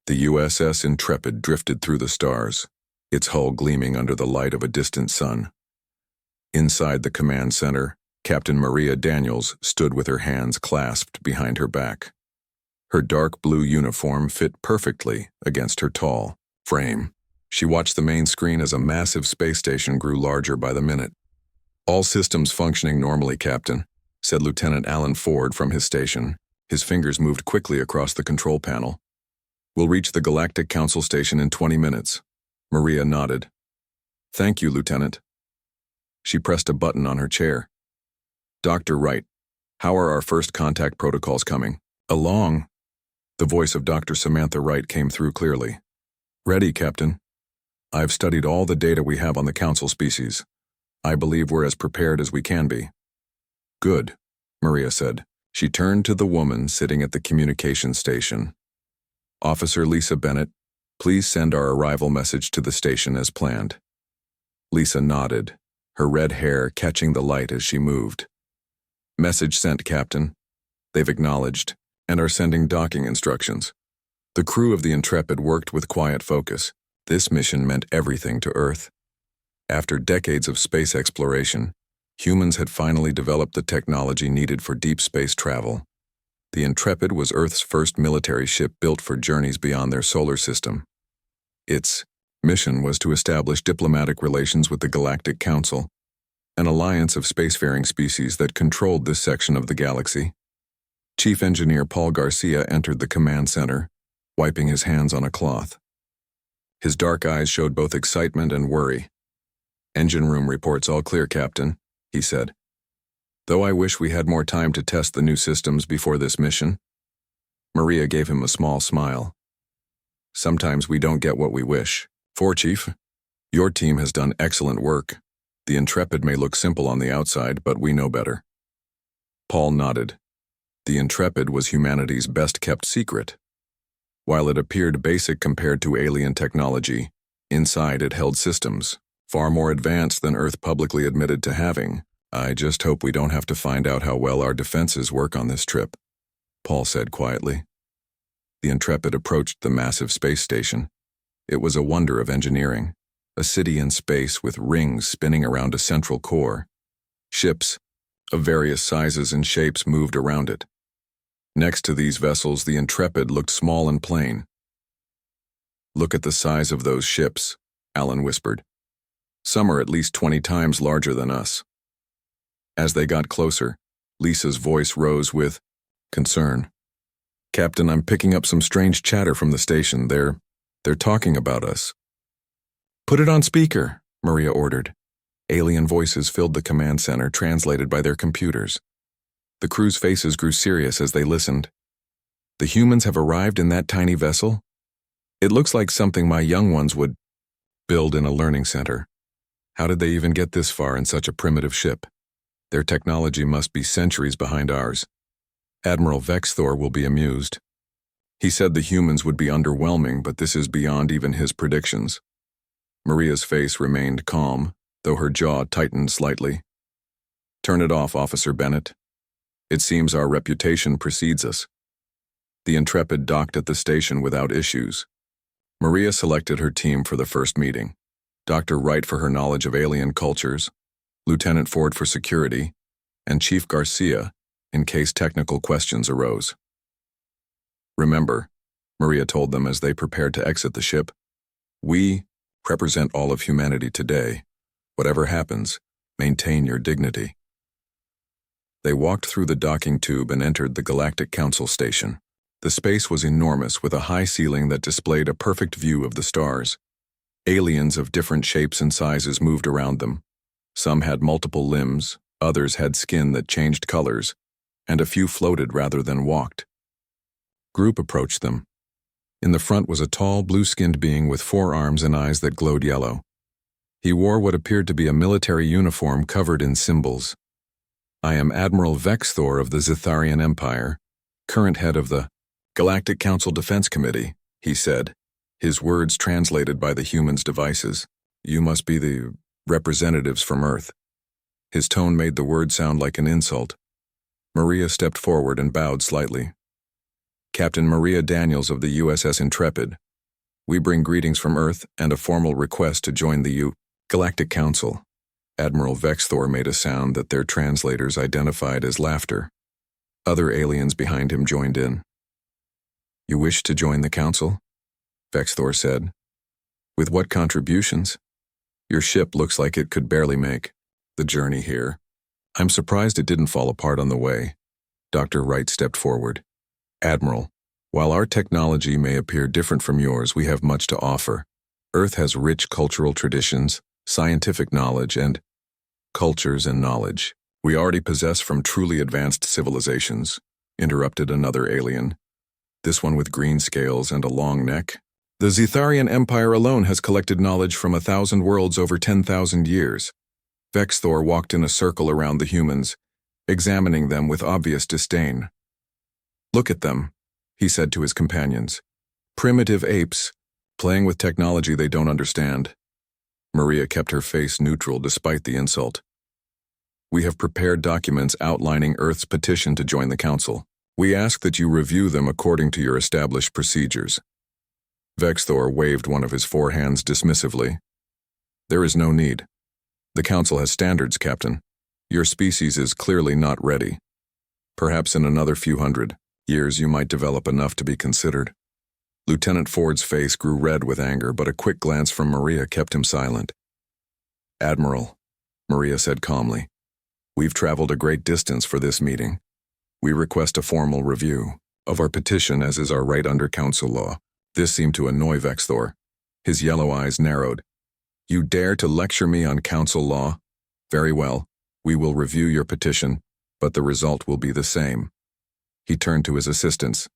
The USS Intrepid drifted through the stars, its hull gleaming under the light of a distant sun. Inside the command center, Captain Maria Daniels stood with her hands clasped behind her back. Her dark blue uniform fit perfectly against her tall frame. She watched the main screen as a massive space station grew larger by the minute. "All systems functioning normally, Captain," said Lieutenant Alan Ford from his station. His fingers moved quickly across the control panel. "We'll reach the Galactic Council station in 20 minutes. Maria nodded. "Thank you, Lieutenant." She pressed a button on her chair. "Dr. Wright, how are our first contact protocols coming along?" The voice of Dr. Samantha Wright came through clearly. "Ready, Captain. I've studied all the data we have on the Council species. I believe we're as prepared as we can be." "Good," Maria said. She turned to the woman sitting at the communication station. "Officer Lisa Bennett, please send our arrival message to the station as planned." Lisa nodded, her red hair catching the light as she moved. "Message sent, Captain. They've acknowledged and are sending docking instructions." The crew of the Intrepid worked with quiet focus. This mission meant everything to Earth. After decades of space exploration, humans had finally developed the technology needed for deep space travel. The Intrepid was Earth's first military ship built for journeys beyond their solar system. Its mission was to establish diplomatic relations with the Galactic Council, an alliance of spacefaring species that controlled this section of the galaxy. Chief Engineer Paul Garcia entered the command center, wiping his hands on a cloth. His dark eyes showed both excitement and worry. "Engine room reports all clear, Captain," he said. "Though I wish we had more time to test the new systems before this mission." Maria gave him a small smile. "Sometimes we don't get what we wish." "For Chief, your team has done excellent work. The Intrepid may look simple on the outside, but we know better." Paul nodded. The Intrepid was humanity's best-kept secret. While it appeared basic compared to alien technology, inside it held systems far more advanced than Earth publicly admitted to having. "I just hope we don't have to find out how well our defenses work on this trip," Paul said quietly. The Intrepid approached the massive space station. It was a wonder of engineering, a city in space with rings spinning around a central core. Ships of various sizes and shapes moved around it. Next to these vessels, the Intrepid looked small and plain. "Look at the size of those ships," Alan whispered. "Some are at least 20 times larger than us." As they got closer, Lisa's voice rose with concern. "Captain, I'm picking up some strange chatter from the station. They're talking about us." "Put it on speaker," Maria ordered. Alien voices filled the command center, translated by their computers. The crew's faces grew serious as they listened. "The humans have arrived in that tiny vessel? It looks like something my young ones would build in a learning center. How did they even get this far in such a primitive ship? Their technology must be centuries behind ours. Admiral Vexthor will be amused. He said the humans would be underwhelming, but this is beyond even his predictions." Maria's face remained calm, though her jaw tightened slightly. "Turn it off, Officer Bennett. It seems our reputation precedes us." The Intrepid docked at the station without issues. Maria selected her team for the first meeting. Dr. Wright for her knowledge of alien cultures, Lieutenant Ford for security, and Chief Garcia in case technical questions arose. "Remember," Maria told them as they prepared to exit the ship, "we represent all of humanity today. Whatever happens, maintain your dignity." They walked through the docking tube and entered the Galactic Council station. The space was enormous, with a high ceiling that displayed a perfect view of the stars. Aliens of different shapes and sizes moved around them. Some had multiple limbs, others had skin that changed colors, and a few floated rather than walked. Group approached them. In the front was a tall, blue-skinned being with 4 arms and eyes that glowed yellow. He wore what appeared to be a military uniform covered in symbols. "I am Admiral Vexthor of the Zitharian Empire, current head of the Galactic Council Defense Committee," he said, his words translated by the humans' devices. "You must be the representatives from Earth." His tone made the word sound like an insult. Maria stepped forward and bowed slightly. Captain Maria Daniels of the USS Intrepid. We bring greetings from Earth and a formal request to join the Galactic Council. Admiral Vexthor made a sound that their translators identified as laughter. Other aliens behind him joined in. You wish to join the Council? Vexthor said. With what contributions? Your ship looks like it could barely make the journey here. I'm surprised it didn't fall apart on the way. Dr. Wright stepped forward. Admiral, while our technology may appear different from yours, we have much to offer. Earth has rich cultural traditions, scientific knowledge, and cultures and knowledge we already possess from truly advanced civilizations, interrupted another alien. This one with green scales and a long neck. The Zetharian Empire alone has collected knowledge from 1,000 worlds over 10,000 years. Vexthor walked in a circle around the humans, examining them with obvious disdain. Look at them, he said to his companions. Primitive apes, playing with technology they don't understand. Maria kept her face neutral despite the insult. We have prepared documents outlining Earth's petition to join the Council. We ask that you review them according to your established procedures. Vexthor waved one of his four hands dismissively. There is no need. The Council has standards, Captain. Your species is clearly not ready. Perhaps in another few hundred years you might develop enough to be considered. Lieutenant Ford's face grew red with anger, but a quick glance from Maria kept him silent. Admiral, Maria said calmly, we've traveled a great distance for this meeting. We request a formal review of our petition as is our right under Council law. This seemed to annoy Vexthor. His yellow eyes narrowed. You dare to lecture me on Council law? Very well, we will review your petition, but the result will be the same. He turned to his assistants.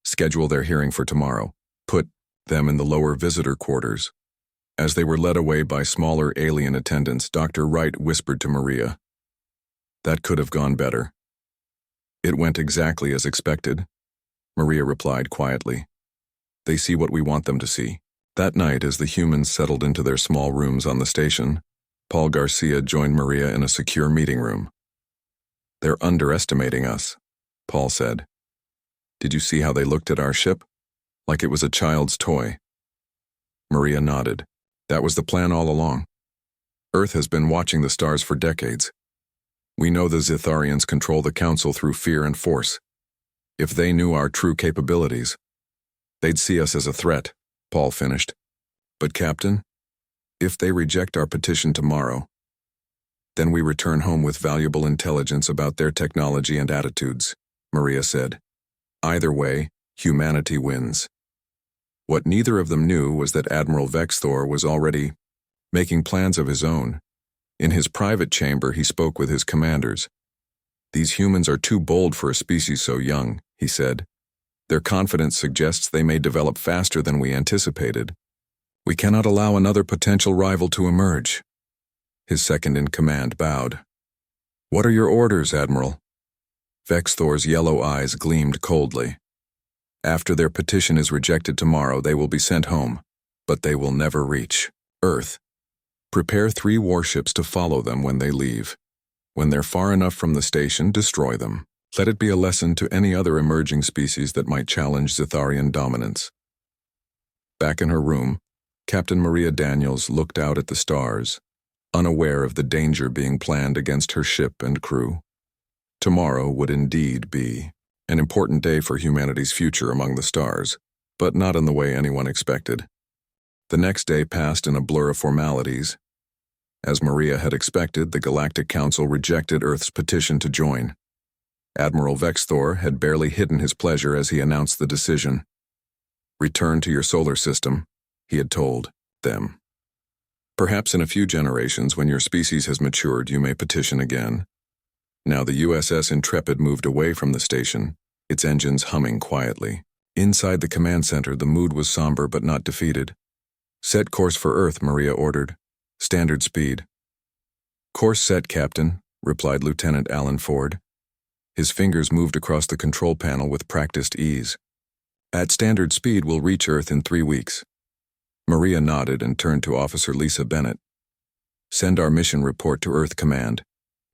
Schedule their hearing for tomorrow. Put them in the lower visitor quarters. As they were led away by smaller alien attendants, Dr. Wright whispered to Maria. That could have gone better. It went exactly as expected, Maria replied quietly. They see what we want them to see. That night, as the humans settled into their small rooms on the station, Paul Garcia joined Maria in a secure meeting room. They're underestimating us, Paul said. Did you see how they looked at our ship? Like it was a child's toy. Maria nodded. That was the plan all along. Earth has been watching the stars for decades. We know the Zetharians control the Council through fear and force. If they knew our true capabilities, they'd see us as a threat, Paul finished. But Captain, if they reject our petition tomorrow, then we return home with valuable intelligence about their technology and attitudes, Maria said. Either way, humanity wins. What neither of them knew was that Admiral Vexthor was already making plans of his own. In his private chamber, he spoke with his commanders. These humans are too bold for a species so young, he said. Their confidence suggests they may develop faster than we anticipated. We cannot allow another potential rival to emerge. His second-in-command bowed. What are your orders, Admiral? Vexthor's yellow eyes gleamed coldly. After their petition is rejected tomorrow, they will be sent home, but they will never reach Earth. Prepare 3 warships to follow them when they leave. When they're far enough from the station, destroy them. Let it be a lesson to any other emerging species that might challenge Zetharian dominance. Back in her room, Captain Maria Daniels looked out at the stars, unaware of the danger being planned against her ship and crew. Tomorrow would indeed be an important day for humanity's future among the stars, but not in the way anyone expected. The next day passed in a blur of formalities. As Maria had expected, the Galactic Council rejected Earth's petition to join. Admiral Vexthor had barely hidden his pleasure as he announced the decision. Return to your solar system, he had told them. Perhaps in a few generations, when your species has matured, you may petition again. Now the USS Intrepid moved away from the station, its engines humming quietly. Inside the command center, the mood was somber but not defeated. Set course for Earth, Maria ordered. Standard speed. Course set, Captain, replied Lieutenant Alan Ford. His fingers moved across the control panel with practiced ease. At standard speed, we'll reach Earth in 3 weeks. Maria nodded and turned to Officer Lisa Bennett. Send our mission report to Earth Command.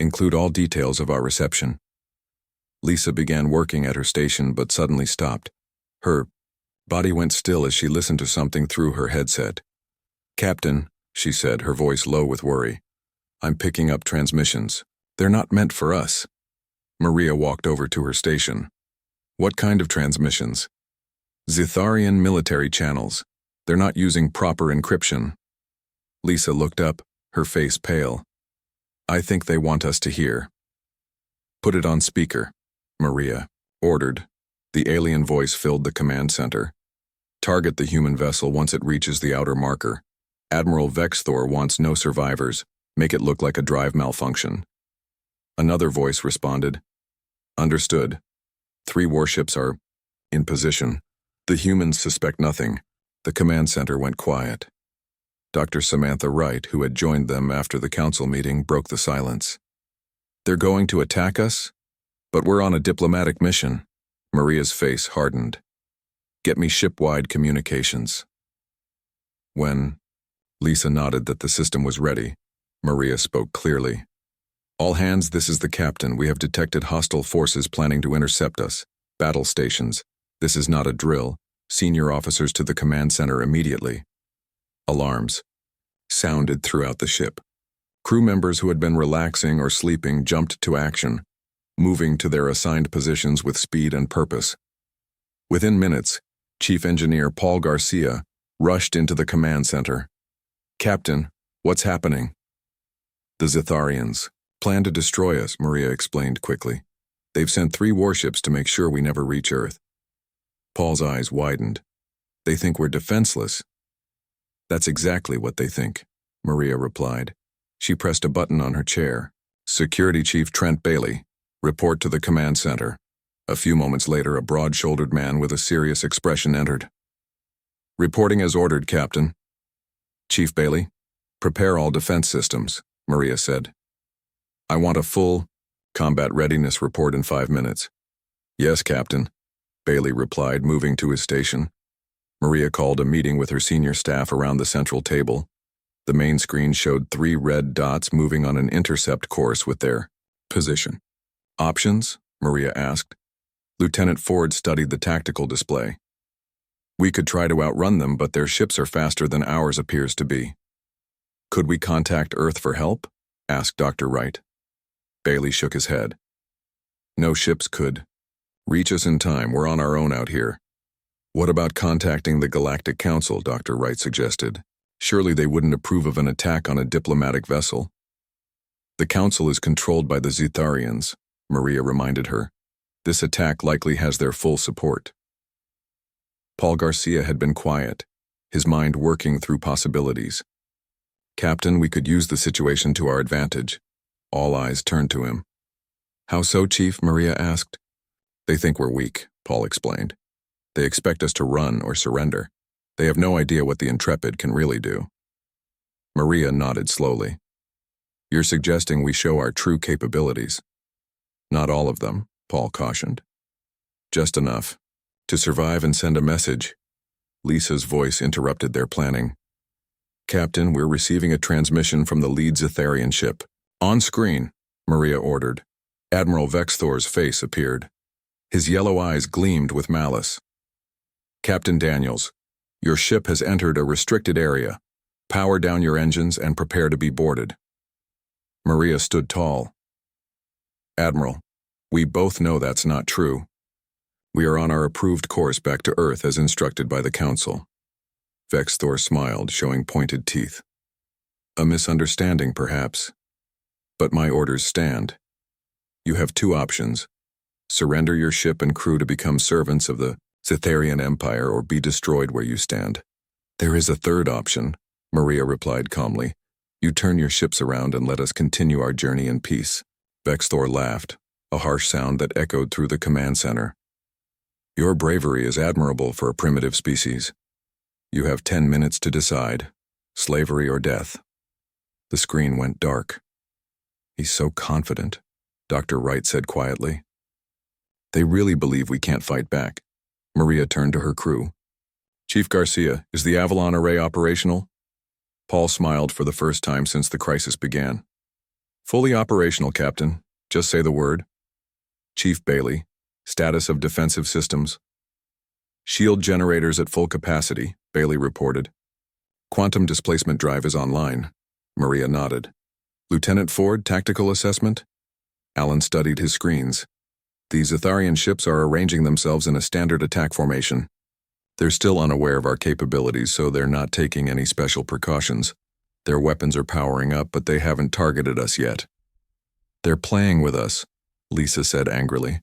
Include all details of our reception. Lisa began working at her station but suddenly stopped. Her body went still as she listened to something through her headset. "Captain," she said, her voice low with worry. "I'm picking up transmissions. They're not meant for us." Maria walked over to her station. "What kind of transmissions?" "Zitharian military channels. They're not using proper encryption." Lisa looked up, her face pale. "I think they want us to hear." "Put it on speaker," Maria ordered. The alien voice filled the command center. "Target the human vessel once it reaches the outer marker. Admiral Vexthor wants no survivors. Make it look like a drive malfunction." Another voice responded. "Understood. 3 warships are in position. The humans suspect nothing." The command center went quiet. Dr. Samantha Wright, who had joined them after the council meeting, broke the silence. "They're going to attack us? But we're on a diplomatic mission." Maria's face hardened. "Get me ship-wide communications." When Lisa nodded that the system was ready, Maria spoke clearly. "All hands, this is the captain. We have detected hostile forces planning to intercept us. Battle stations. This is not a drill. Senior officers to the command center immediately." Alarms sounded throughout the ship. Crew members who had been relaxing or sleeping jumped to action, moving to their assigned positions with speed and purpose. Within minutes, Chief Engineer Paul Garcia rushed into the command center. "Captain, what's happening?" "The Zitharians plan to destroy us," Maria explained quickly. "They've sent 3 warships to make sure we never reach Earth." Paul's eyes widened. "They think we're defenseless." "That's exactly what they think," Maria replied. She pressed a button on her chair. "Security Chief Trent Bailey, report to the command center." A few moments later, a broad-shouldered man with a serious expression entered. "Reporting as ordered, Captain." "Chief Bailey, prepare all defense systems," Maria said. "I want a full combat readiness report in 5 minutes." "Yes, Captain," Bailey replied, moving to his station. Maria called a meeting with her senior staff around the central table. The main screen showed 3 red dots moving on an intercept course with their position. "Options?" Maria asked. Lieutenant Ford studied the tactical display. "We could try to outrun them, but their ships are faster than ours appears to be." "Could we contact Earth for help?" asked Dr. Wright. Bailey shook his head. "No ships could reach us in time. We're on our own out here." "What about contacting the Galactic Council?" Dr. Wright suggested. "Surely they wouldn't approve of an attack on a diplomatic vessel." "The Council is controlled by the Zitharians," Maria reminded her. "This attack likely has their full support." Paul Garcia had been quiet, his mind working through possibilities. "Captain, we could use the situation to our advantage." All eyes turned to him. "How so, Chief?" Maria asked. "They think we're weak," Paul explained. "They expect us to run or surrender. They have no idea what the Intrepid can really do." Maria nodded slowly. "You're suggesting we show our true capabilities?" "Not all of them," Paul cautioned. "Just enough to survive and send a message." Lisa's voice interrupted their planning. "Captain, we're receiving a transmission from the lead Zitharian ship." "On screen," Maria ordered. Admiral Vexthor's face appeared. His yellow eyes gleamed with malice. "Captain Daniels, your ship has entered a restricted area. Power down your engines and prepare to be boarded." Maria stood tall. "Admiral, we both know that's not true. We are on our approved course back to Earth as instructed by the Council." Vexthor smiled, showing pointed teeth. "A misunderstanding, perhaps. But my orders stand. You have 2 options. Surrender your ship and crew to become servants of the Zitharian Empire or be destroyed where you stand." "There is a 3rd option," Maria replied calmly. "You turn your ships around and let us continue our journey in peace." Vexthor laughed, a harsh sound that echoed through the command center. "Your bravery is admirable for a primitive species. You have 10 minutes to decide, slavery or death." The screen went dark. "He's so confident," Dr. Wright said quietly. "They really believe we can't fight back." Maria turned to her crew. "Chief Garcia, is the Avalon array operational?" Paul smiled for the first time since the crisis began. "Fully operational, Captain. Just say the word." "Chief Bailey, status of defensive systems?" Shield generators at full capacity, Bailey reported. Quantum displacement drive is online. Maria nodded. Lieutenant Ford, tactical assessment? Alan studied his screens. These Itharian ships are arranging themselves in a standard attack formation. They're still unaware of our capabilities, so they're not taking any special precautions. Their weapons are powering up, but they haven't targeted us yet. They're playing with us, Lisa said angrily.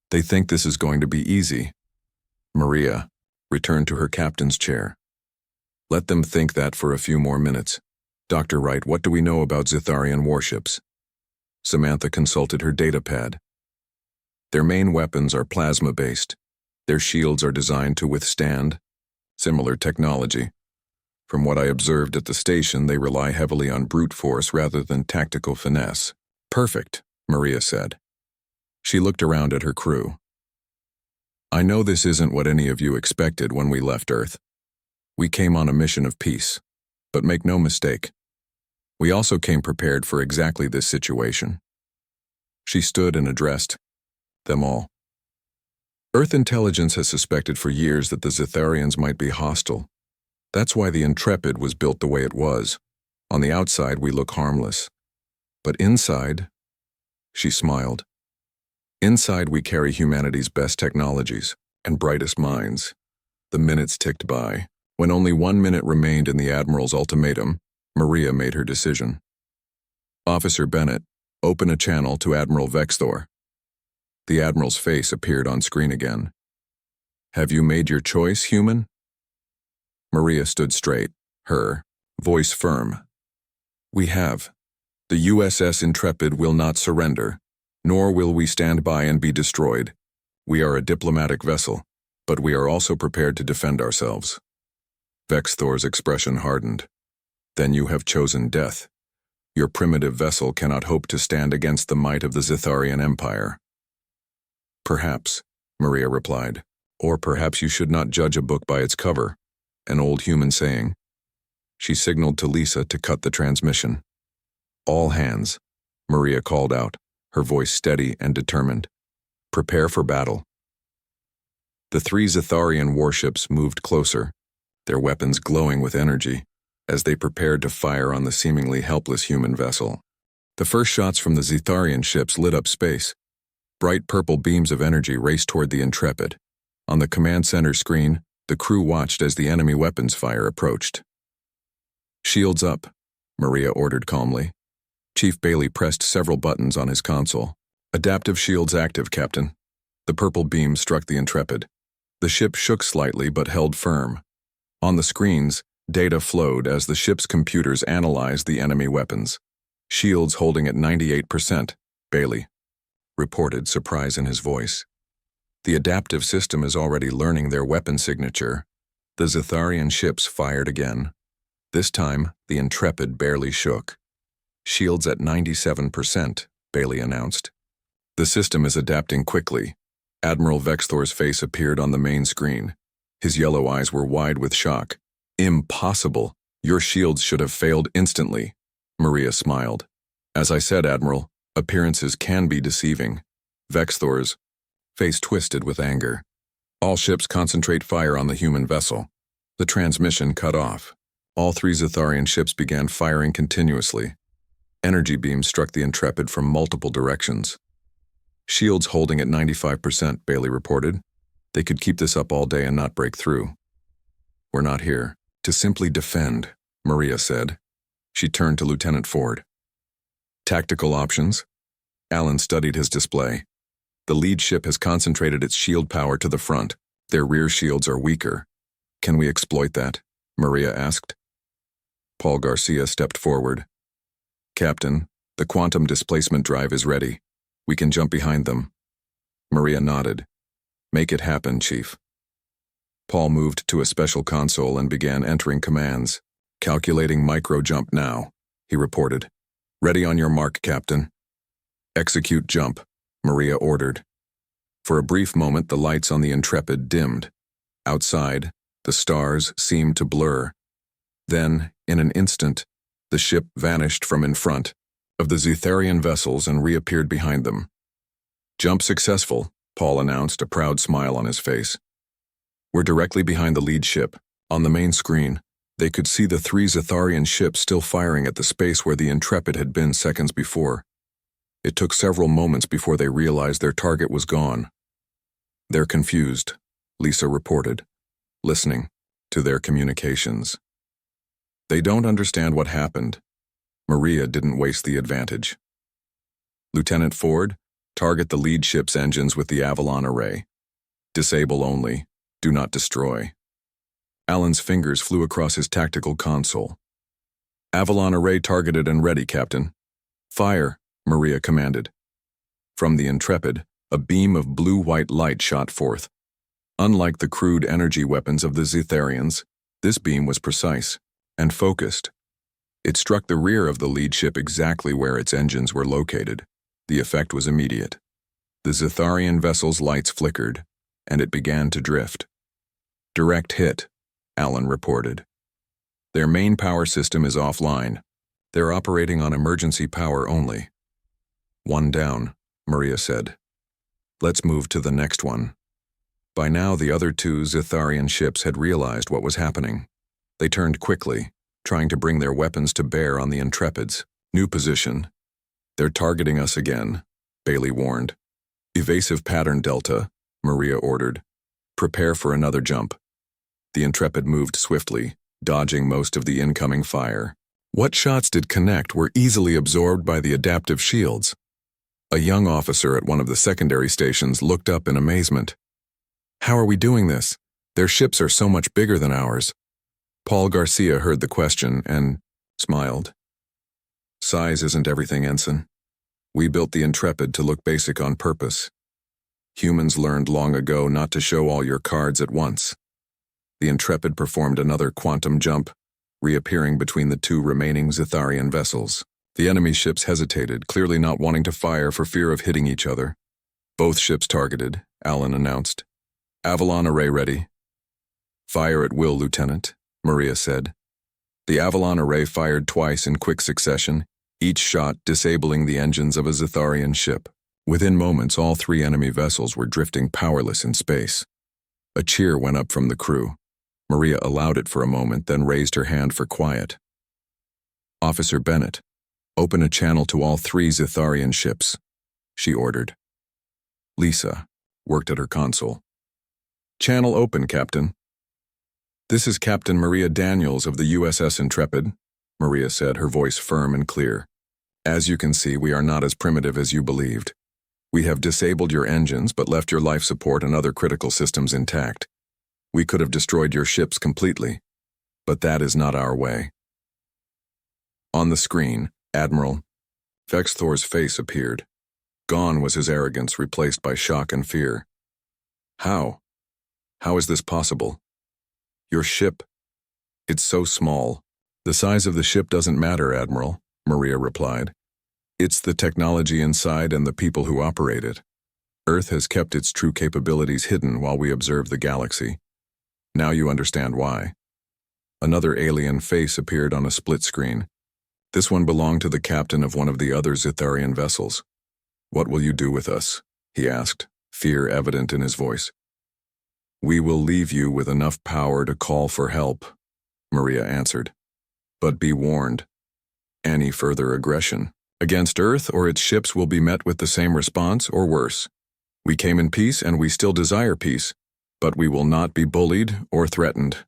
They think this is going to be easy. Maria returned to her captain's chair. Let them think that for a few more minutes. Dr. Wright, what do we know about Zitharian warships? Samantha consulted her datapad. Their main weapons are plasma-based. Their shields are designed to withstand similar technology. From what I observed at the station, they rely heavily on brute force rather than tactical finesse. Perfect, Maria said. She looked around at her crew. I know this isn't what any of you expected when we left Earth. We came on a mission of peace, but make no mistake, we also came prepared for exactly this situation. She stood and addressed them all. Earth intelligence has suspected for years that the Zitharians might be hostile. That's why the Intrepid was built the way it was. On the outside, we look harmless. But inside, she smiled. Inside, we carry humanity's best technologies and brightest minds. The minutes ticked by. When only 1 minute remained in the Admiral's ultimatum, Maria made her decision. Officer Bennett, open a channel to Admiral Vexthor. The Admiral's face appeared on screen again. Have you made your choice, human? Maria stood straight, her voice firm. We have. The USS Intrepid will not surrender, nor will we stand by and be destroyed. We are a diplomatic vessel, but we are also prepared to defend ourselves. Vexthor's expression hardened. Then you have chosen death. Your primitive vessel cannot hope to stand against the might of the Zitharian Empire. Perhaps, Maria replied, or perhaps you should not judge a book by its cover, an old human saying. She signaled to Lisa to cut the transmission. All hands, Maria called out, her voice steady and determined. Prepare for battle. The 3 Zitharian warships moved closer, their weapons glowing with energy, as they prepared to fire on the seemingly helpless human vessel. The first shots from the Zitharian ships lit up space. Bright purple beams of energy raced toward the Intrepid. On the command center screen, the crew watched as the enemy weapons fire approached. Shields up, Maria ordered calmly. Chief Bailey pressed several buttons on his console. Adaptive shields active, Captain. The purple beam struck the Intrepid. The ship shook slightly but held firm. On the screens, data flowed as the ship's computers analyzed the enemy weapons. Shields holding at 98%, Bailey reported, surprise in his voice. The adaptive system is already learning their weapon signature. The Zitharian ships fired again. This time, the Intrepid barely shook. Shields at 97%, Bailey announced. The system is adapting quickly. Admiral Vexthor's face appeared on the main screen. His yellow eyes were wide with shock. Impossible. Your shields should have failed instantly. Maria smiled. As I said, Admiral, appearances can be deceiving. Vexthor's face twisted with anger. All ships concentrate fire on the human vessel. The transmission cut off. All 3 Zitharian ships began firing continuously. Energy beams struck the Intrepid from multiple directions. Shields holding at 95%, Bailey reported. They could keep this up all day and not break through. We're not here to simply defend, Maria said. She turned to Lieutenant Ford. Tactical options? Alan studied his display. The lead ship has concentrated its shield power to the front. Their rear shields are weaker. Can we exploit that? Maria asked. Paul Garcia stepped forward. Captain, the quantum displacement drive is ready. We can jump behind them. Maria nodded. Make it happen, Chief. Paul moved to a special console and began entering commands. Calculating micro-jump now, he reported. Ready on your mark, Captain. Execute jump, Maria ordered. For a brief moment, the lights on the Intrepid dimmed. Outside, the stars seemed to blur. Then, in an instant, the ship vanished from in front of the Zitharian vessels and reappeared behind them. Jump successful, Paul announced, a proud smile on his face. were directly behind the lead ship. On the main screen, they could see the three Zetharian ships still firing at the space where the Intrepid had been seconds before. It took several moments before they realized their target was gone. "They're confused," Lisa reported, listening to their communications. "They don't understand what happened." Maria didn't waste the advantage. "Lieutenant Ford, target the lead ship's engines with the Avalon array. Disable only, do not destroy." Alan's fingers flew across his tactical console. "Avalon array targeted and ready, Captain." "Fire," Maria commanded. From the Intrepid, a beam of blue-white light shot forth. Unlike the crude energy weapons of the Zetharians, this beam was precise and focused. It struck the rear of the lead ship exactly where its engines were located. The effect was immediate. The Zetharian vessel's lights flickered, and it began to drift. "Direct hit," Alan reported. "Their main power system is offline. They're operating on emergency power only." "One down," Maria said. "Let's move to the next one." By now, the other two Zetharian ships had realized what was happening. They turned quickly, trying to bring their weapons to bear on the Intrepids. "New position. They're targeting us again," Bailey warned. "Evasive pattern Delta," Maria ordered. "Prepare for another jump." The Intrepid moved swiftly, dodging most of the incoming fire. What shots did connect were easily absorbed by the adaptive shields. A young officer at one of the secondary stations looked up in amazement. "How are we doing this? Their ships are so much bigger than ours." Paul Garcia heard the question and smiled. "Size isn't everything, Ensign. We built the Intrepid to look basic on purpose. Humans learned long ago not to show all your cards at once." The Intrepid performed another quantum jump, reappearing between the two remaining Zetharian vessels. The enemy ships hesitated, clearly not wanting to fire for fear of hitting each other. "Both ships targeted," Alan announced. "Avalon array ready." "Fire at will, Lieutenant," Maria said. The Avalon array fired twice in quick succession, each shot disabling the engines of a Zetharian ship. Within moments, all three enemy vessels were drifting powerless in space. A cheer went up from the crew. Maria allowed it for a moment, then raised her hand for quiet. "Officer Bennett, open a channel to all three Zetharian ships," she ordered. Lisa worked at her console. "Channel open, Captain." "This is Captain Maria Daniels of the USS Intrepid," Maria said, her voice firm and clear. "As you can see, we are not as primitive as you believed. We have disabled your engines but left your life support and other critical systems intact. We could have destroyed your ships completely, but that is not our way." On the screen, Admiral Vexthor's face appeared. Gone was his arrogance, replaced by shock and fear. "How? How is this possible? Your ship? It's so small." "The size of the ship doesn't matter, Admiral," Maria replied. "It's the technology inside and the people who operate it. Earth has kept its true capabilities hidden while we observe the galaxy. Now you understand why." Another alien face appeared on a split screen. This one belonged to the captain of one of the other Zetharian vessels. "What will you do with us?" he asked, fear evident in his voice. "We will leave you with enough power to call for help," Maria answered. "But be warned, any further aggression against Earth or its ships will be met with the same response or worse. We came in peace and we still desire peace, but we will not be bullied or threatened."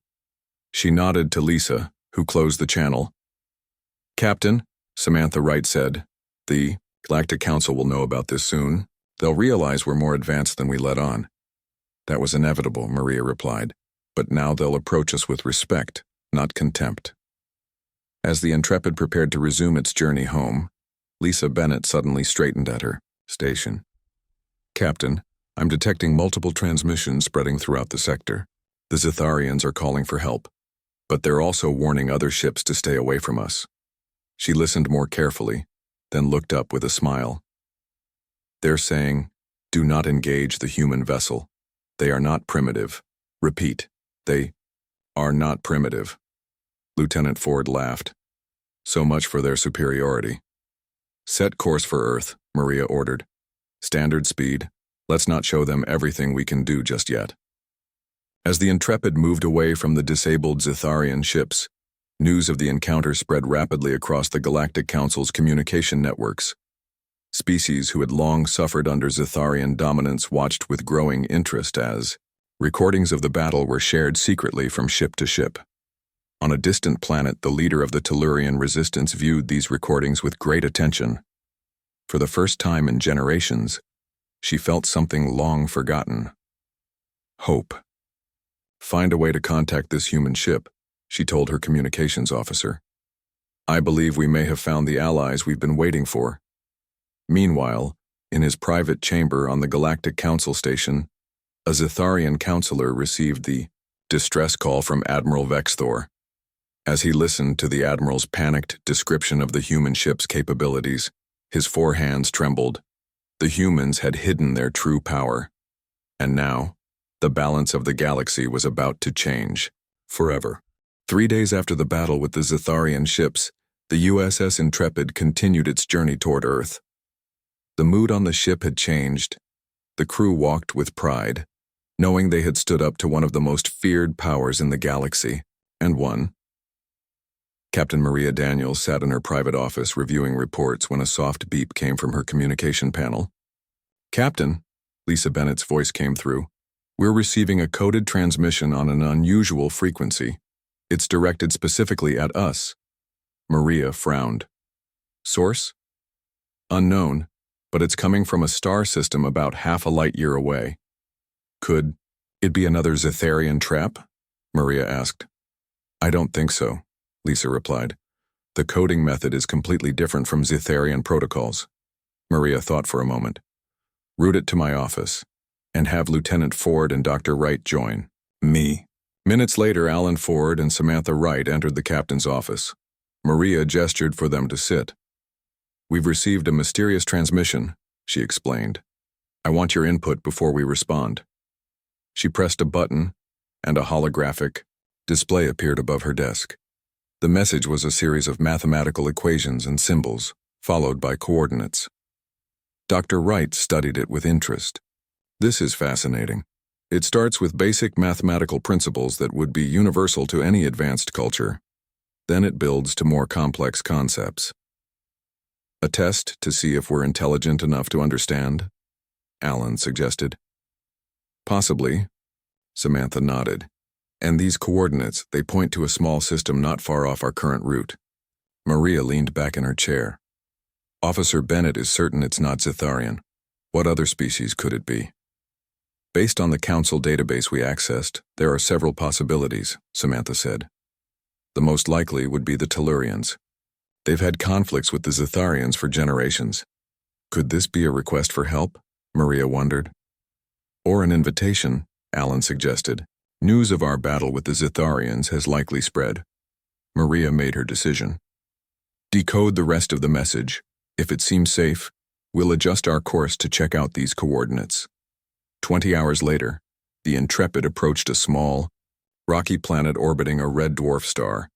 She nodded to Lisa, who closed the channel. "Captain," Samantha Wright said, "the Galactic Council will know about this soon. They'll realize we're more advanced than we let on." "That was inevitable," Maria replied, "but now they'll approach us with respect, not contempt." As the Intrepid prepared to resume its journey home, Lisa Bennett suddenly straightened at her station. "Captain, I'm detecting multiple transmissions spreading throughout the sector. The Zetharians are calling for help, but they're also warning other ships to stay away from us." She listened more carefully, then looked up with a smile. "They're saying, do not engage the human vessel. They are not primitive. Repeat, they are not primitive." Lieutenant Ford laughed. "So much for their superiority." "Set course for Earth," Maria ordered. "Standard speed. Let's not show them everything we can do just yet." As the Intrepid moved away from the disabled Zitharian ships, news of the encounter spread rapidly across the Galactic Council's communication networks. Species who had long suffered under Zitharian dominance watched with growing interest as recordings of the battle were shared secretly from ship to ship. On a distant planet, the leader of the Tellurian resistance viewed these recordings with great attention. For the first time in generations, she felt something long forgotten. Hope. "Find a way to contact this human ship," she told her communications officer. "I believe we may have found the allies we've been waiting for." Meanwhile, in his private chamber on the Galactic Council station, a Zitharian counselor received the distress call from Admiral Vexthor. As he listened to the Admiral's panicked description of the human ship's capabilities, his four hands trembled. The humans had hidden their true power. And now, the balance of the galaxy was about to change. Forever. 3 days after the battle with the Zitharian ships, the USS Intrepid continued its journey toward Earth. The mood on the ship had changed. The crew walked with pride, knowing they had stood up to one of the most feared powers in the galaxy, and won. Captain Maria Daniels sat in her private office reviewing reports when a soft beep came from her communication panel. "Captain," Lisa Bennett's voice came through, "we're receiving a coded transmission on an unusual frequency. It's directed specifically at us." Maria frowned. "Source? Unknown, but it's coming from a star system about half a light year away." "Could it be another Zitharian trap?" Maria asked. "I don't think so," Lisa replied. "The coding method is completely different from Zitharian protocols." Maria thought for a moment. "Route it to my office, and have Lieutenant Ford and Dr. Wright join me." Minutes later, Alan Ford and Samantha Wright entered the captain's office. Maria gestured for them to sit. "We've received a mysterious transmission," she explained. "I want your input before we respond." She pressed a button, and a holographic display appeared above her desk. The message was a series of mathematical equations and symbols, followed by coordinates. Dr. Wright studied it with interest. "This is fascinating. It starts with basic mathematical principles that would be universal to any advanced culture. Then it builds to more complex concepts." "A test to see if we're intelligent enough to understand?" Alan suggested. "Possibly," Samantha nodded. "And these coordinates, they point to a small system not far off our current route." Maria leaned back in her chair. "Officer Bennett is certain it's not Zitharian. What other species could it be?" "Based on the Council database we accessed, there are several possibilities," Samantha said. "The most likely would be the Tellurians. They've had conflicts with the Zitharians for generations. Could this be a request for help?" Maria wondered. "Or an invitation," Alan suggested. "News of our battle with the Zitharians has likely spread." Maria made her decision. "Decode the rest of the message. If it seems safe, we'll adjust our course to check out these coordinates." 20 hours later, the Intrepid approached a small, rocky planet orbiting a red dwarf star.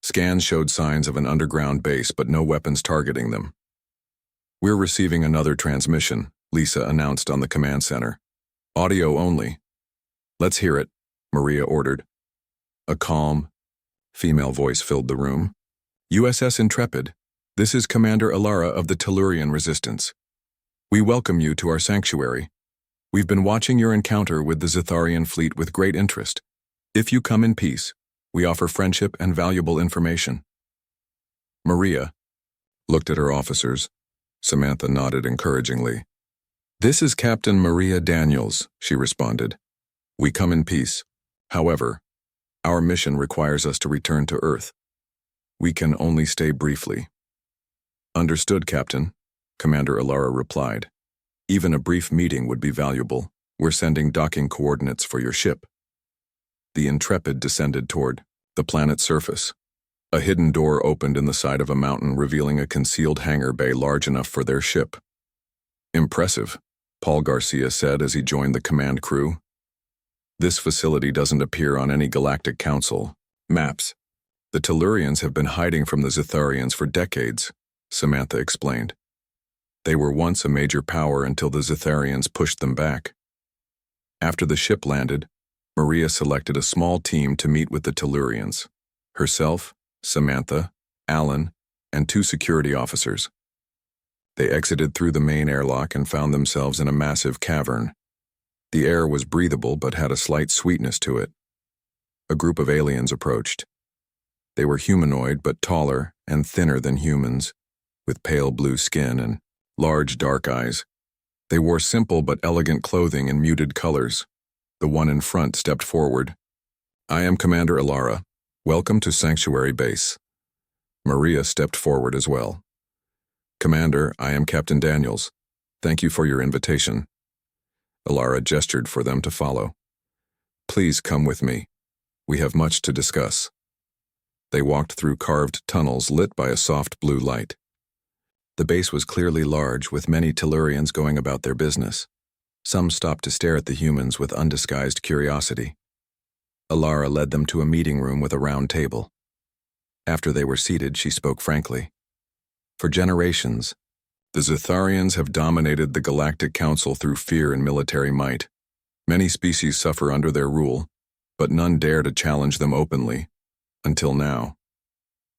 Scans showed signs of an underground base, but no weapons targeting them. "We're receiving another transmission," Lisa announced on the command center. "Audio only." "Let's hear it," Maria ordered. A calm, female voice filled the room. "USS Intrepid, this is Commander Alara of the Tellurian Resistance. We welcome you to our sanctuary. We've been watching your encounter with the Zitharian fleet with great interest. If you come in peace, we offer friendship and valuable information." Maria looked at her officers. Samantha nodded encouragingly. "This is Captain Maria Daniels," she responded. "We come in peace. However, our mission requires us to return to Earth. We can only stay briefly." "Understood, Captain," Commander Alara replied. "Even a brief meeting would be valuable. We're sending docking coordinates for your ship." The Intrepid descended toward the planet's surface. A hidden door opened in the side of a mountain, revealing a concealed hangar bay large enough for their ship. "Impressive," Paul Garcia said as he joined the command crew. "This facility doesn't appear on any Galactic Council maps. The Tellurians have been hiding from the Zitharians for decades," Samantha explained. "They were once a major power until the Zitharians pushed them back." After the ship landed, Maria selected a small team to meet with the Tellurians. Herself, Samantha, Alan, and 2 security officers. They exited through the main airlock and found themselves in a massive cavern. The air was breathable but had a slight sweetness to it. A group of aliens approached. They were humanoid but taller and thinner than humans, with pale blue skin and large dark eyes. They wore simple but elegant clothing in muted colors. The one in front stepped forward. "I am Commander Alara. Welcome to Sanctuary Base." Maria stepped forward as well. "Commander, I am Captain Daniels. Thank you for your invitation." Alara gestured for them to follow. "Please come with me. We have much to discuss." They walked through carved tunnels lit by a soft blue light. The base was clearly large, with many Tellurians going about their business. Some stopped to stare at the humans with undisguised curiosity. Alara led them to a meeting room with a round table. After they were seated, she spoke frankly. "For generations, the Zitharians have dominated the Galactic Council through fear and military might. Many species suffer under their rule, but none dare to challenge them openly, until now."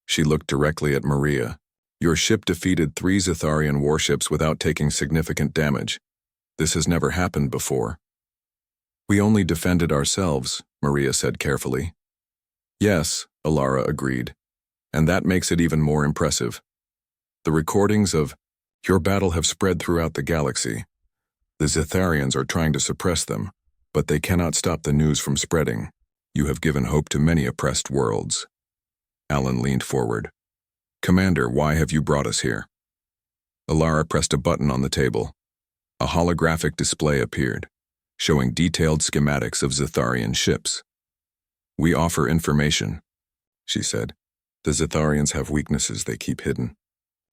She looked directly at Maria. "Your ship defeated 3 Zitharian warships without taking significant damage. This has never happened before." "We only defended ourselves," Maria said carefully. "Yes," Alara agreed, "and that makes it even more impressive. The recordings of your battle have spread throughout the galaxy. The Zitharians are trying to suppress them, but they cannot stop the news from spreading. You have given hope to many oppressed worlds." Alan leaned forward. "Commander, why have you brought us here?" Alara pressed a button on the table. A holographic display appeared, showing detailed schematics of Zitharian ships. "We offer information," she said. "The Zitharians have weaknesses they keep hidden.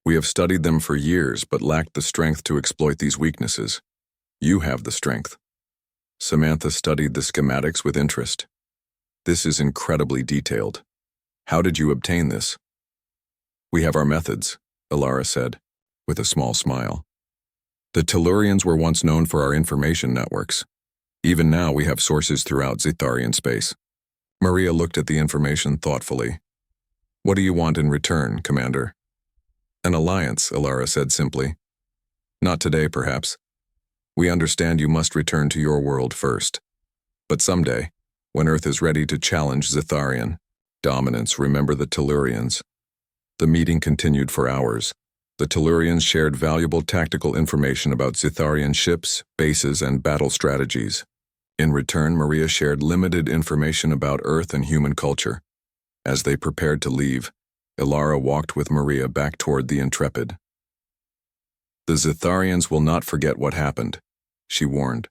We have studied them for years but lacked the strength to exploit these weaknesses. You have the strength." Samantha studied the schematics with interest. "This is incredibly detailed. How did you obtain this?" "We have our methods," Alara said, with a small smile. "The Tellurians were once known for our information networks. Even now we have sources throughout Zitharian space." Maria looked at the information thoughtfully. "What do you want in return, Commander?" "An alliance," Alara said simply. "Not today, perhaps. We understand you must return to your world first. But someday, when Earth is ready to challenge Zitharian dominance, remember the Tellurians." The meeting continued for hours. The Tellurians shared valuable tactical information about Zitharian ships, bases, and battle strategies. In return, Maria shared limited information about Earth and human culture. As they prepared to leave, Alara walked with Maria back toward the Intrepid. "The Zitharians will not forget what happened," she warned.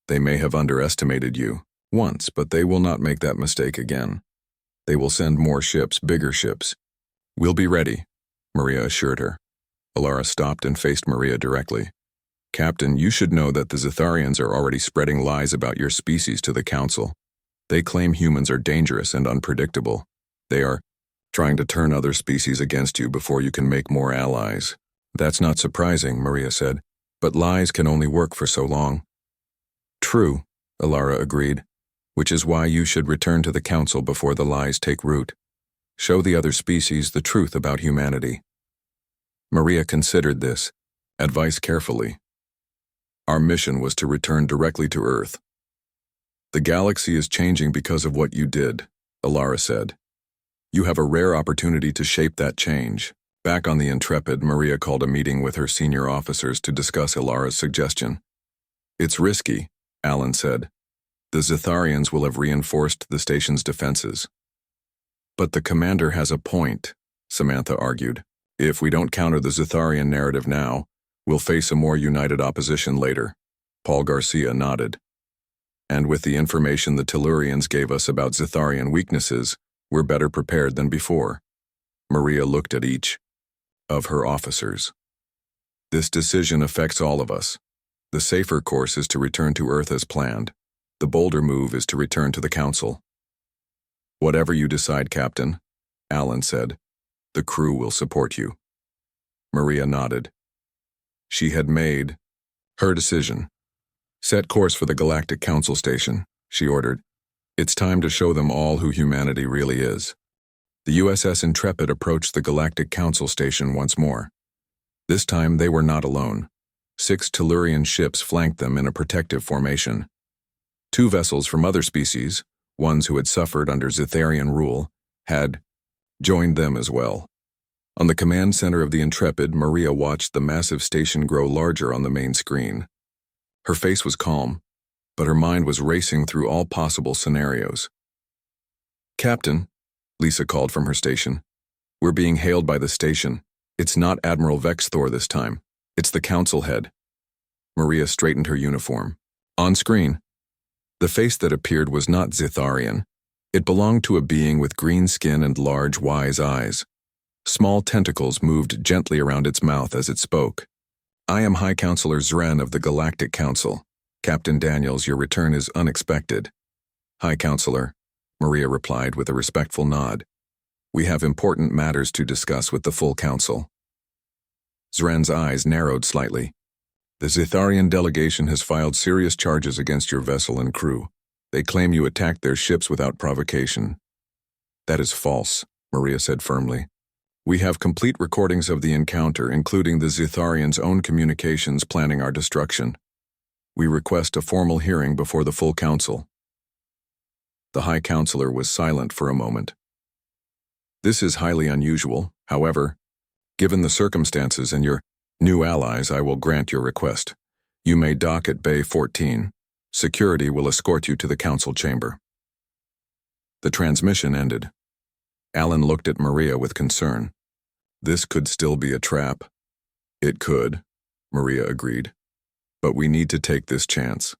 "They may have underestimated you once, but they will not make that mistake again. They will send more ships, bigger ships." "We'll be ready," Maria assured her. Alara stopped and faced Maria directly. "Captain, you should know that the Zitharians are already spreading lies about your species to the Council. They claim humans are dangerous and unpredictable. They are trying to turn other species against you before you can make more allies." "That's not surprising," Maria said, "but lies can only work for so long." "True," Alara agreed, "which is why you should return to the Council before the lies take root. Show the other species the truth about humanity." Maria considered this advice carefully. "Our mission was to return directly to Earth. The galaxy is changing because of what you did," Alara said. "You have a rare opportunity to shape that change." Back on the Intrepid, Maria called a meeting with her senior officers to discuss Alara's suggestion. "It's risky," Alan said. "The Zitharians will have reinforced the station's defenses." "But the commander has a point," Samantha argued. "If we don't counter the Zitharian narrative now, we'll face a more united opposition later." Paul Garcia nodded. "And with the information the Tellurians gave us about Zitharian weaknesses, we're better prepared than before." Maria looked at each of her officers. "This decision affects all of us. The safer course is to return to Earth as planned. The bolder move is to return to the Council." "Whatever you decide, Captain," Alan said, "the crew will support you." Maria nodded. She had made her decision. "Set course for the Galactic Council station," she ordered. It's time to show them all who humanity really is. The USS Intrepid approached the Galactic Council station once more. This time they were not alone. 6 Tellurian ships flanked them in a protective formation. 2 vessels from other species, ones who had suffered under Zitharian rule, had joined them as well. On the command center of the Intrepid, Maria watched the massive station grow larger on the main screen. Her face was calm, but her mind was racing through all possible scenarios. "Captain," Lisa called from her station. "We're being hailed by the station. It's not Admiral Vexthor this time. It's the council head." Maria straightened her uniform. On screen, the face that appeared was not Zitharian. It belonged to a being with green skin and large, wise eyes. Small tentacles moved gently around its mouth as it spoke. "I am High Counselor Zren of the Galactic Council. Captain Daniels, your return is unexpected." "High Counselor," Maria replied with a respectful nod. "We have important matters to discuss with the full council." Zren's eyes narrowed slightly. "The Zitharian delegation has filed serious charges against your vessel and crew. They claim you attacked their ships without provocation." "That is false," Maria said firmly. "We have complete recordings of the encounter, including the Zitharians' own communications planning our destruction. We request a formal hearing before the full council." The High Counselor was silent for a moment. "This is highly unusual. However, given the circumstances and your new allies, I will grant your request. You may dock at Bay 14. Security will escort you to the council chamber." The transmission ended. Alan looked at Maria with concern. "This could still be a trap." "It could," Maria agreed. "But we need to take this chance.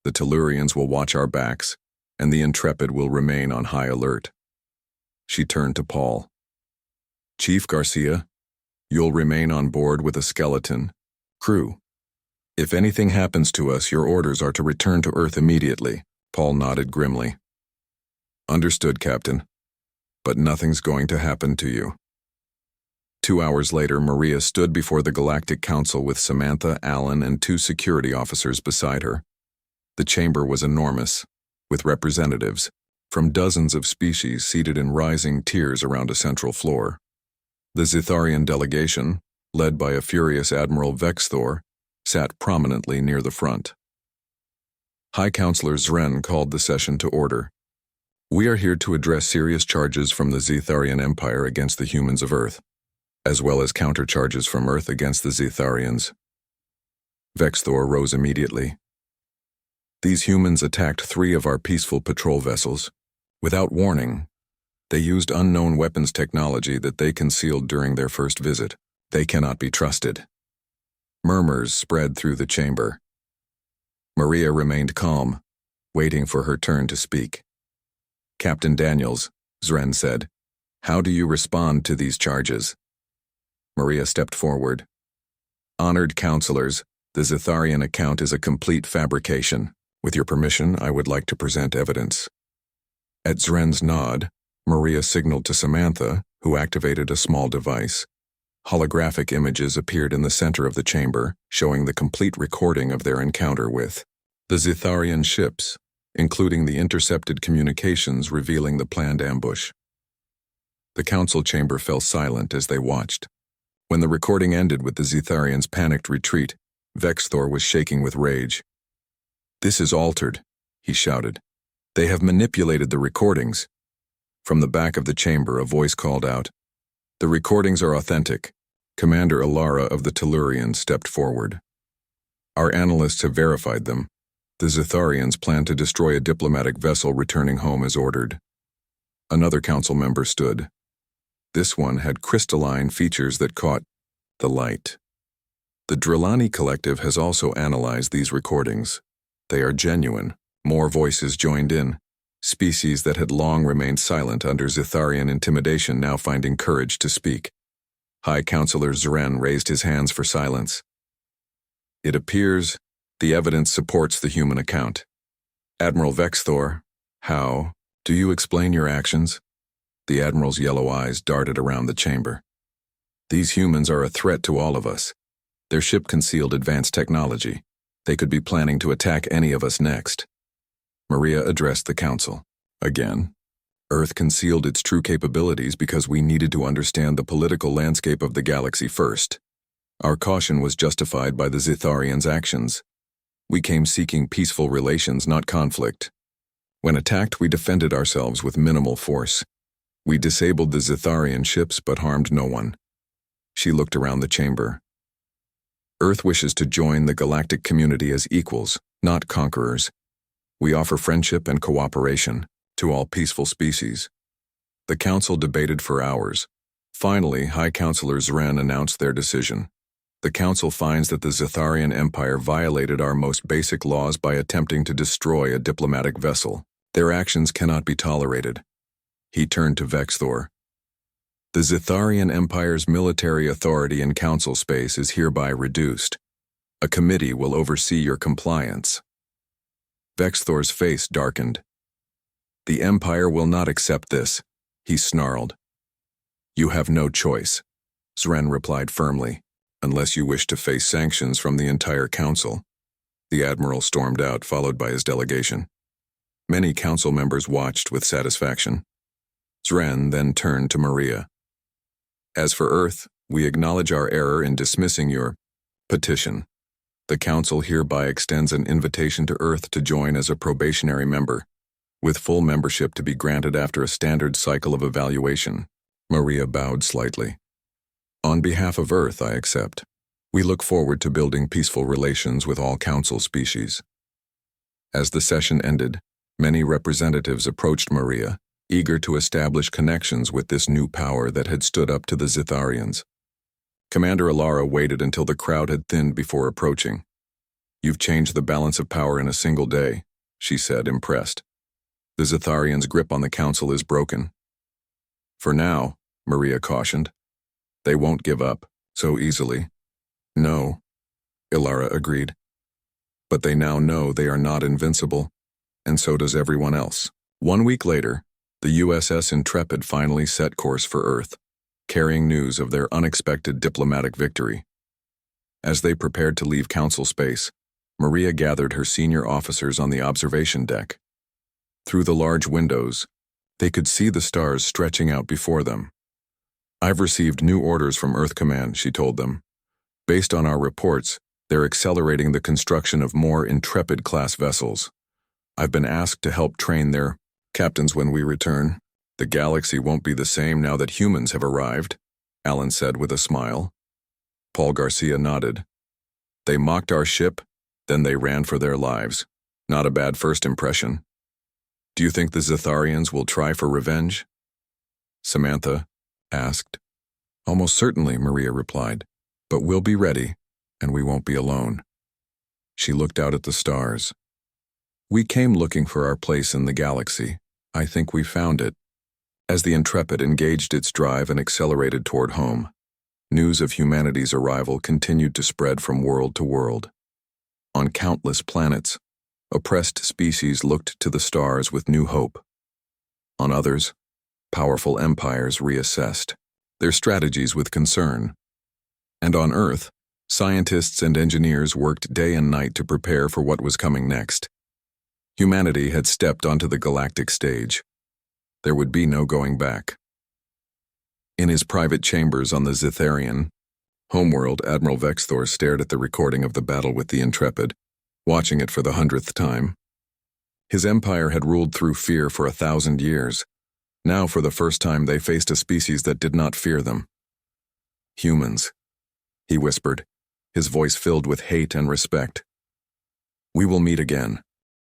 The Tellurians will watch our backs, and the Intrepid will remain on high alert." She turned to Paul. "Chief Garcia, you'll remain on board with a skeleton crew. If anything happens to us, your orders are to return to Earth immediately." Paul nodded grimly. "Understood, Captain. But nothing's going to happen to you." 2 hours later, Maria stood before the Galactic Council with Samantha, Alan, and 2 security officers beside her. The chamber was enormous, with representatives from dozens of species seated in rising tiers around a central floor. The Zitharian delegation, led by a furious Admiral Vexthor, sat prominently near the front. High Counselor Zren called the session to order. "We are here to address serious charges from the Zitharian Empire against the humans of Earth, as well as countercharges from Earth against the Zitharians." Vexthor rose immediately. "These humans attacked 3 of our peaceful patrol vessels. Without warning, they used unknown weapons technology that they concealed during their first visit. They cannot be trusted." Murmurs spread through the chamber. Maria remained calm, waiting for her turn to speak. "Captain Daniels," Zren said, "how do you respond to these charges?" Maria stepped forward. "Honored counselors, the Zitharian account is a complete fabrication. With your permission, I would like to present evidence." At Zren's nod, Maria signaled to Samantha, who activated a small device. Holographic images appeared in the center of the chamber, showing the complete recording of their encounter with the Zitharian ships, including the intercepted communications revealing the planned ambush. The council chamber fell silent as they watched. When the recording ended with the Zitharians' panicked retreat, Vexthor was shaking with rage. "This is altered," he shouted. "They have manipulated the recordings." From the back of the chamber, a voice called out, "The recordings are authentic." Commander Alara of the Tellurians stepped forward. "Our analysts have verified them. The Zitharians plan to destroy a diplomatic vessel returning home as ordered." Another council member stood. This one had crystalline features that caught the light. The Drillani Collective has also analyzed these recordings. They are genuine. More voices joined in. Species that had long remained silent under Zitharian intimidation now finding courage to speak. High Counselor Zren raised his hands for silence. "It appears the evidence supports the human account. Admiral Vexthor, how do you explain your actions?" The Admiral's yellow eyes darted around the chamber. "These humans are a threat to all of us. Their ship concealed advanced technology. They could be planning to attack any of us next." Maria addressed the council. Again, Earth concealed its true capabilities because we needed to understand the political landscape of the galaxy first. Our caution was justified by the Zitharians' actions. We came seeking peaceful relations, not conflict. When attacked, we defended ourselves with minimal force. We disabled the Zitharian ships but harmed no one. She looked around the chamber. Earth wishes to join the galactic community as equals, not conquerors. We offer friendship and cooperation to all peaceful species. The council debated for hours. Finally, High Counselor Zren announced their decision. The council finds that the Zitharian Empire violated our most basic laws by attempting to destroy a diplomatic vessel. Their actions cannot be tolerated. He turned to Vexthor. The Zitharian Empire's military authority in council space is hereby reduced. A committee will oversee your compliance. Vexthor's face darkened. The Empire will not accept this, he snarled. You have no choice, Zren replied firmly, unless you wish to face sanctions from the entire council. The admiral stormed out, followed by his delegation. Many council members watched with satisfaction. Zren then turned to Maria. As for Earth, we acknowledge our error in dismissing your petition. The council hereby extends an invitation to Earth to join as a probationary member, with full membership to be granted after a standard cycle of evaluation. Maria bowed slightly. On behalf of Earth, I accept. We look forward to building peaceful relations with all council species. As the session ended, many representatives approached Maria, eager to establish connections with this new power that had stood up to the Zitharians. Commander Alara waited until the crowd had thinned before approaching. You've changed the balance of power in a single day, she said, impressed. The Zitharians' grip on the council is broken. For now, Maria cautioned. They won't give up so easily. No, Ilara agreed. But they now know they are not invincible, and so does everyone else. 1 week later, the USS Intrepid finally set course for Earth, carrying news of their unexpected diplomatic victory. As they prepared to leave council space, Maria gathered her senior officers on the observation deck. Through the large windows, they could see the stars stretching out before them. I've received new orders from Earth Command, she told them. Based on our reports, they're accelerating the construction of more Intrepid-class vessels. I've been asked to help train their captains when we return. The galaxy won't be the same now that humans have arrived, Alan said with a smile. Paul Garcia nodded. They mocked our ship, then they ran for their lives. Not a bad first impression. Do you think the Zitharians will try for revenge? Samantha asked. Almost certainly, Maria replied. But we'll be ready, and we won't be alone. She looked out at the stars. We came looking for our place in the galaxy. I think we found it. As the Intrepid engaged its drive and accelerated toward home, news of humanity's arrival continued to spread from world to world. On countless planets, oppressed species looked to the stars with new hope. On others, powerful empires reassessed their strategies with concern. And on Earth, scientists and engineers worked day and night to prepare for what was coming next. Humanity had stepped onto the galactic stage. There would be no going back. In his private chambers on the Zitharian homeworld, Admiral Vexthor stared at the recording of the battle with the Intrepid, watching it for the 100th time. His empire had ruled through fear for 1,000 years. Now, for the first time, they faced a species that did not fear them. Humans, he whispered, his voice filled with hate and respect. We will meet again.